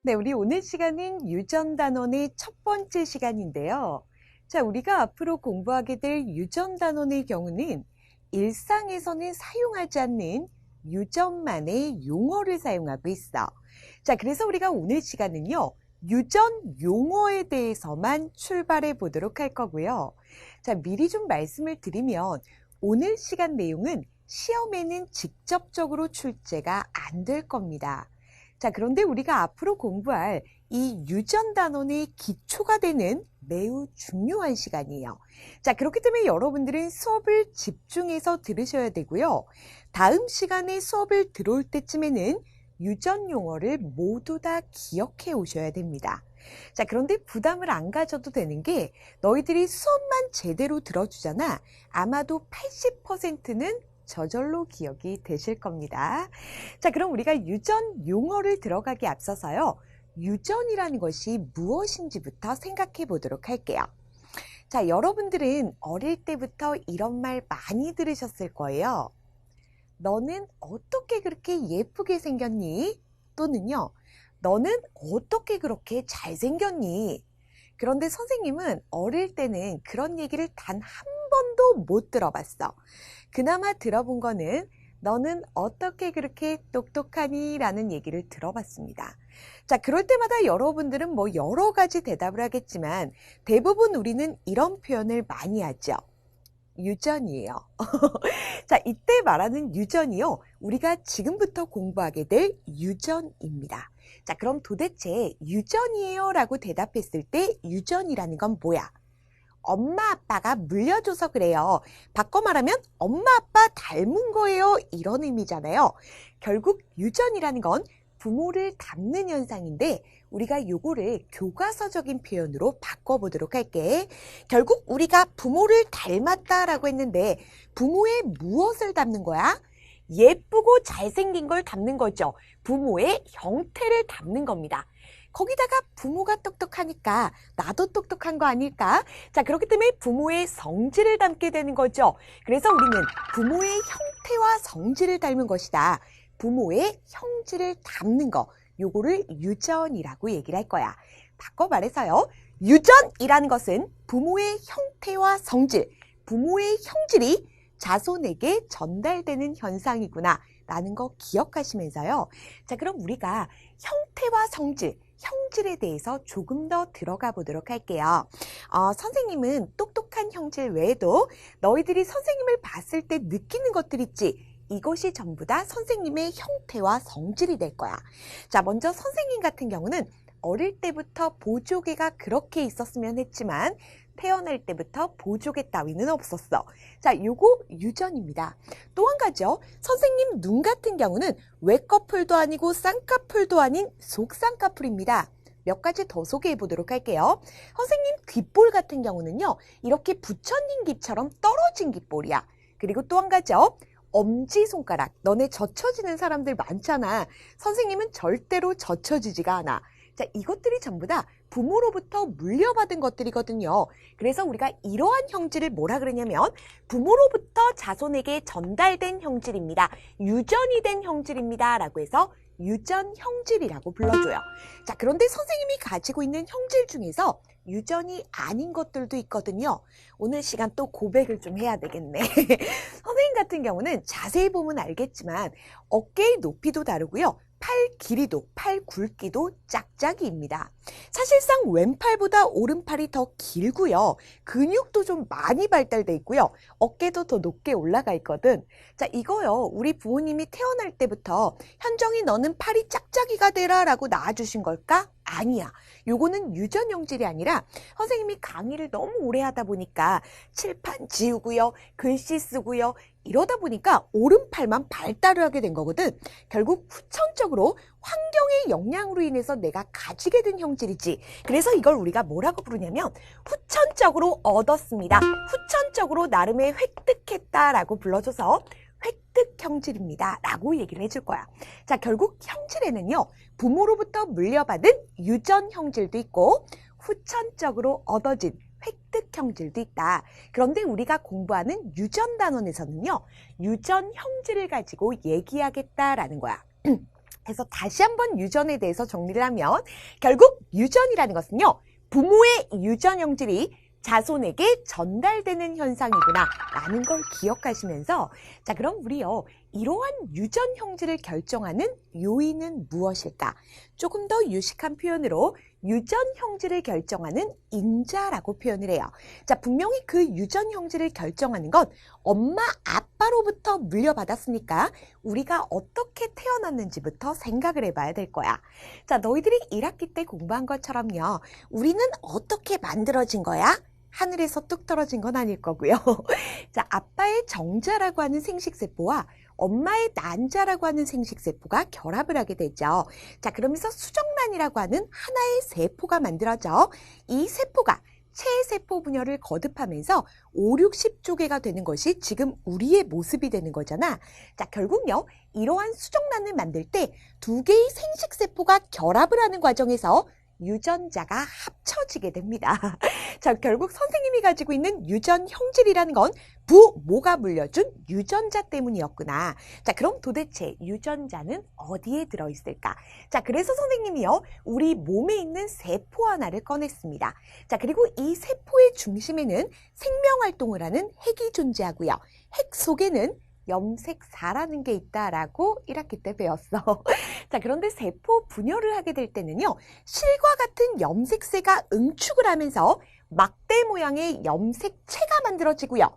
네, 우리 오늘 시간은 유전단원의 첫 번째 시간인데요. 자, 우리가 앞으로 공부하게 될 유전단원의 경우는 일상에서는 사용하지 않는 유전만의 용어를 사용하고 있어. 자, 그래서 우리가 오늘 시간은요, 유전 용어에 대해서만 출발해 보도록 할 거고요. 자, 미리 좀 말씀을 드리면 오늘 시간 내용은 시험에는 직접적으로 출제가 안 될 겁니다. 자, 그런데 우리가 앞으로 공부할 이 유전 단원의 기초가 되는 매우 중요한 시간이에요. 자, 그렇기 때문에 여러분들은 수업을 집중해서 들으셔야 되고요. 다음 시간에 수업을 들어올 때쯤에는 유전 용어를 모두 다 기억해 오셔야 됩니다. 자, 그런데 부담을 안 가져도 되는 게 너희들이 수업만 제대로 들어주잖아. 아마도 80%는 저절로 기억이 되실 겁니다. 자, 그럼 우리가 유전 용어를 들어가기 앞서서요. 유전이라는 것이 무엇인지부터 생각해 보도록 할게요. 자, 여러분들은 어릴 때부터 이런 말 많이 들으셨을 거예요. 너는 어떻게 그렇게 예쁘게 생겼니? 또는요, 너는 어떻게 그렇게 잘생겼니? 그런데 선생님은 어릴 때는 그런 얘기를 단 한 번도 못 들어봤어. 그나마 들어본 거는 너는 어떻게 그렇게 똑똑하니? 라는 얘기를 들어봤습니다. 자, 그럴 때마다 여러분들은 뭐 여러 가지 대답을 하겠지만 대부분 우리는 이런 표현을 많이 하죠. 유전이에요. 자, 이때 말하는 유전이요. 우리가 지금부터 공부하게 될 유전입니다. 자, 그럼 도대체 유전이에요 라고 대답했을 때 유전이라는 건 뭐야? 엄마 아빠가 물려줘서 그래요. 바꿔 말하면 엄마 아빠 닮은 거예요. 이런 의미잖아요. 결국 유전이라는 건 부모를 닮는 현상인데 우리가 요거를 교과서적인 표현으로 바꿔보도록 할게. 결국 우리가 부모를 닮았다라고 했는데 부모의 무엇을 닮는 거야? 예쁘고 잘생긴 걸 닮는 거죠. 부모의 형태를 닮는 겁니다. 거기다가 부모가 똑똑하니까 나도 똑똑한 거 아닐까? 자, 그렇기 때문에 부모의 성질을 닮게 되는 거죠. 그래서 우리는 부모의 형태와 성질을 닮은 것이다. 부모의 형질을 닮는 거, 요거를 유전이라고 얘기를 할 거야. 바꿔 말해서요. 유전이라는 것은 부모의 형태와 성질, 부모의 형질이 자손에게 전달되는 현상이구나 라는 거 기억하시면서요. 자, 그럼 우리가 형태와 성질, 형질에 대해서 조금 더 들어가 보도록 할게요. 선생님은 똑똑한 형질 외에도 너희들이 선생님을 봤을 때 느끼는 것들 있지? 이것이 전부 다 선생님의 형태와 성질이 될 거야. 자, 먼저 선생님 같은 경우는 어릴 때부터 보조개가 그렇게 있었으면 했지만 태어날 때부터 보조개 따위는 없었어. 자, 요거 유전입니다. 또 한 가지요. 선생님 눈 같은 경우는 외꺼풀도 아니고 쌍꺼풀도 아닌 속쌍꺼풀입니다. 몇 가지 더 소개해 보도록 할게요. 선생님 귓볼 같은 경우는요. 이렇게 부처님 귀처럼 떨어진 귓볼이야. 그리고 또 한 가지요. 엄지손가락. 너네 젖혀지는 사람들 많잖아. 선생님은 절대로 젖혀지지가 않아. 자, 이것들이 전부 다 부모로부터 물려받은 것들이거든요. 그래서 우리가 이러한 형질을 뭐라 그러냐면 부모로부터 자손에게 전달된 형질입니다. 유전이 된 형질입니다. 라고 해서 유전 형질이라고 불러줘요. 자, 그런데 선생님이 가지고 있는 형질 중에서 유전이 아닌 것들도 있거든요. 오늘 시간 또 고백을 좀 해야 되겠네. 선생님 같은 경우는 자세히 보면 알겠지만 어깨의 높이도 다르고요. 팔 길이도, 팔 굵기도 짝짝이입니다. 사실상 왼팔보다 오른팔이 더 길고요. 근육도 좀 많이 발달돼 있고요. 어깨도 더 높게 올라가 있거든. 자, 이거요. 우리 부모님이 태어날 때부터 현정이 너는 팔이 짝짝이가 되라 라고 낳아주신 걸까? 아니야. 요거는 유전 형질이 아니라 선생님이 강의를 너무 오래 하다 보니까 칠판 지우고요. 글씨 쓰고요. 이러다 보니까 오른팔만 발달을 하게 된 거거든. 결국 후천적으로 환경의 영향으로 인해서 내가 가지게 된 형질이지. 그래서 이걸 우리가 뭐라고 부르냐면 후천적으로 얻었습니다. 후천적으로 나름의 획득했다라고 불러줘서 획득 형질입니다. 라고 얘기를 해줄 거야. 자, 결국 형질에는요. 부모로부터 물려받은 유전 형질도 있고 후천적으로 얻어진 획득 형질도 있다. 그런데 우리가 공부하는 유전 단원에서는요. 유전 형질을 가지고 얘기하겠다라는 거야. 그래서 다시 한번 유전에 대해서 정리를 하면 결국 유전이라는 것은요. 부모의 유전 형질이 자손에게 전달되는 현상이구나 라는 걸 기억하시면서 자 그럼 우리요. 이러한 유전 형질을 결정하는 요인은 무엇일까? 조금 더 유식한 표현으로 유전 형질을 결정하는 인자라고 표현을 해요. 자, 분명히 그 유전 형질을 결정하는 건 엄마, 아빠로부터 물려받았으니까 우리가 어떻게 태어났는지부터 생각을 해봐야 될 거야. 자, 너희들이 1학기 때 공부한 것처럼요. 우리는 어떻게 만들어진 거야? 하늘에서 뚝 떨어진 건 아닐 거고요. 자, 아빠의 정자라고 하는 생식세포와 엄마의 난자라고 하는 생식세포가 결합을 하게 되죠. 자, 그러면서 수정란이라고 하는 하나의 세포가 만들어져 이 세포가 체세포 분열을 거듭하면서 5, 60조개가 되는 것이 지금 우리의 모습이 되는 거잖아. 자, 결국요. 이러한 수정란을 만들 때 두 개의 생식세포가 결합을 하는 과정에서 유전자가 합쳐지게 됩니다. 자, 결국 선생님이 가지고 있는 유전 형질이라는 건 부모가 물려준 유전자 때문이었구나. 자, 그럼 도대체 유전자는 어디에 들어있을까? 자, 그래서 선생님이요. 우리 몸에 있는 세포 하나를 꺼냈습니다. 자, 그리고 이 세포의 중심에는 생명활동을 하는 핵이 존재하고요. 핵 속에는 염색사라는 게 있다라고 1학기 때 배웠어. 자, 그런데 세포 분열을 하게 될 때는요. 실과 같은 염색체가 응축을 하면서 막대 모양의 염색체가 만들어지고요.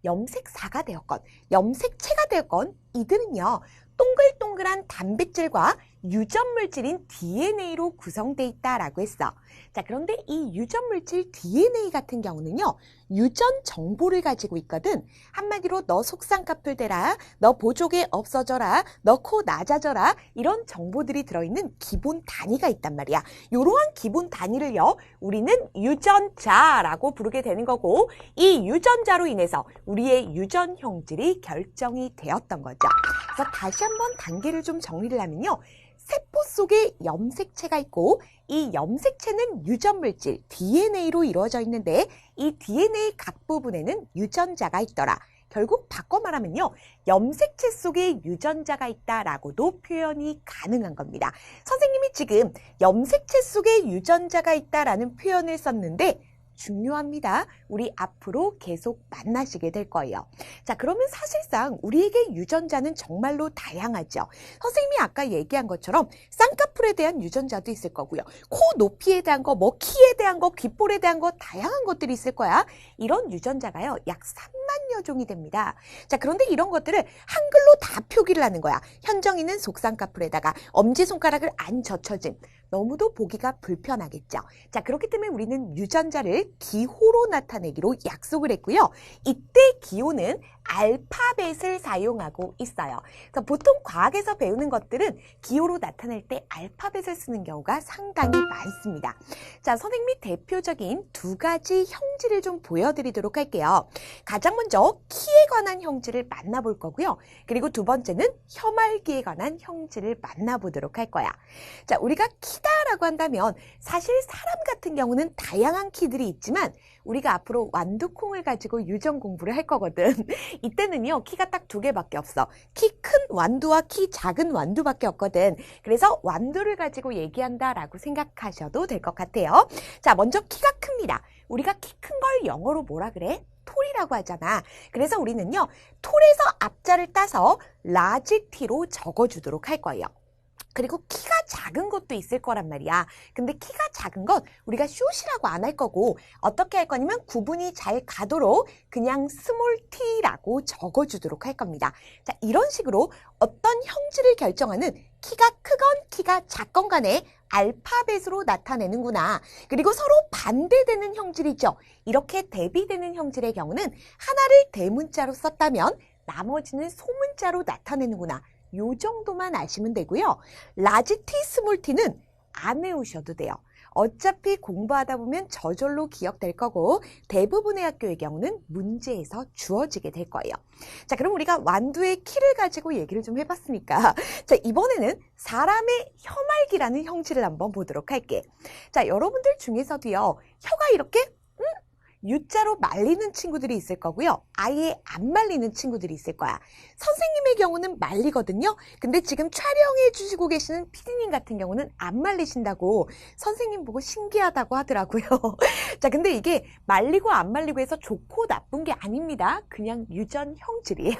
염색사가 되었건 염색체가 되었건 이들은요. 동글동글한 단백질과 유전물질인 DNA로 구성되어 있다라고 했어. 자, 그런데 이 유전물질 DNA 같은 경우는요. 유전 정보를 가지고 있거든. 한마디로 너 속쌍꺼풀 대라, 너 보조개 없어져라, 너 코 낮아져라 이런 정보들이 들어있는 기본 단위가 있단 말이야. 이러한 기본 단위를요. 우리는 유전자라고 부르게 되는 거고 이 유전자로 인해서 우리의 유전 형질이 결정이 되었던 거죠. 그래서 다시 한번 단계를 좀 정리를 하면요. 세포 속에 염색체가 있고 이 염색체는 유전물질 DNA로 이루어져 있는데 이 DNA 각 부분에는 유전자가 있더라. 결국 바꿔 말하면요. 염색체 속에 유전자가 있다라고도 표현이 가능한 겁니다. 선생님이 지금 염색체 속에 유전자가 있다라는 표현을 썼는데 중요합니다. 우리 앞으로 계속 만나시게 될 거예요. 자, 그러면 사실상 우리에게 유전자는 정말로 다양하죠. 선생님이 아까 얘기한 것처럼 쌍꺼풀에 대한 유전자도 있을 거고요. 코 높이에 대한 거, 뭐 키에 대한 거, 귓볼에 대한 거 다양한 것들이 있을 거야. 이런 유전자가요. 약 3만여 종이 됩니다. 자, 그런데 이런 것들을 한글로 다 표기를 하는 거야. 현정이는 속쌍꺼풀에다가 엄지손가락을 안 젖혀진 너무도 보기가 불편하겠죠. 자, 그렇기 때문에 우리는 유전자를 기호로 나타내기로 약속을 했고요. 이때 기호는 알파벳을 사용하고 있어요. 그래서 보통 과학에서 배우는 것들은 기호로 나타낼 때 알파벳을 쓰는 경우가 상당히 많습니다. 자, 선생님이 대표적인 두 가지 형질을 좀 보여드리도록 할게요. 가장 먼저 키에 관한 형질을 만나볼 거고요. 그리고 두 번째는 혀말기에 관한 형질을 만나보도록 할 거야. 자, 우리가 키다라고 한다면 사실 사람 같은 경우는 다양한 키들이 있지만 우리가 앞으로 완두콩을 가지고 유전 공부를 할 거거든. 이때는요. 키가 딱 두 개밖에 없어. 키 큰 완두와 키 작은 완두밖에 없거든. 그래서 완두를 가지고 얘기한다라고 생각하셔도 될 것 같아요. 자, 먼저 키가 큽니다. 우리가 키 큰 걸 영어로 뭐라 그래? 톨이라고 하잖아. 그래서 우리는요. 톨에서 앞자를 따서 라지 T로 적어주도록 할 거예요. 그리고 키가 작은 것도 있을 거란 말이야. 근데 키가 작은 건 우리가 숏이라고 안 할 거고 어떻게 할 거냐면 구분이 잘 가도록 그냥 스몰 t라고 적어주도록 할 겁니다. 자, 이런 식으로 어떤 형질을 결정하는 키가 크건 키가 작건 간에 알파벳으로 나타내는구나. 그리고 서로 반대되는 형질이죠. 이렇게 대비되는 형질의 경우는 하나를 대문자로 썼다면 나머지는 소문자로 나타내는구나. 요 정도만 아시면 되고요. 라지 T, 스몰 t는 안 외우셔도 돼요. 어차피 공부하다 보면 저절로 기억될 거고 대부분의 학교의 경우는 문제에서 주어지게 될 거예요. 자, 그럼 우리가 완두의 키를 가지고 얘기를 좀 해봤으니까 자, 이번에는 사람의 혀말기라는 형질을 한번 보도록 할게. 자, 여러분들 중에서도요. 혀가 이렇게 U자로 말리는 친구들이 있을 거고요. 아예 안 말리는 친구들이 있을 거야. 선생님의 경우는 말리거든요. 근데 지금 촬영해 주시고 계시는 피디님 같은 경우는 안 말리신다고 선생님 보고 신기하다고 하더라고요. 자, 근데 이게 말리고 안 말리고 해서 좋고 나쁜 게 아닙니다. 그냥 유전 형질이에요.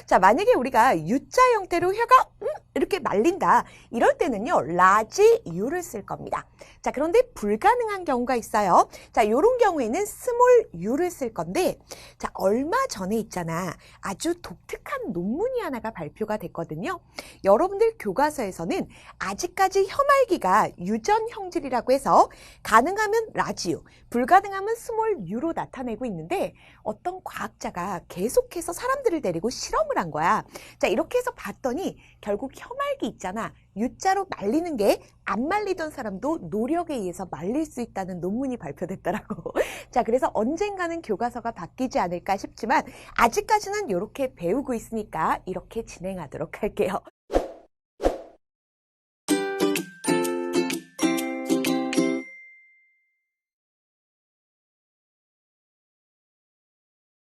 자, 만약에 우리가 U자 형태로 혀가 이렇게 말린다. 이럴 때는요, 라지 U를 쓸 겁니다. 자, 그런데 불가능한 경우가 있어요. 자, 이런 경우에는 스몰 U를 쓸 건데, 자, 얼마 전에 있잖아. 아주 독특한 논문이 하나가 발표가 됐거든요. 여러분들 교과서에서는 아직까지 혀말기가 유전 형질이라고 해서 가능하면 라지 U, 불가능하면 스몰 U로 나타내고 있는데 어떤 과학자가 계속해서 사람들을 데리고 실험을 한 거야. 자, 이렇게 해서 봤더니 결국 혀말기 있잖아. U자로 말리는 게 안 말리던 사람도 노력에 의해서 말릴 수 있다는 논문이 발표됐더라고. 자, 그래서 언젠가는 교과서가 바뀌지 않을까 싶지만 아직까지는 이렇게 배우고 있으니까 이렇게 진행하도록 할게요.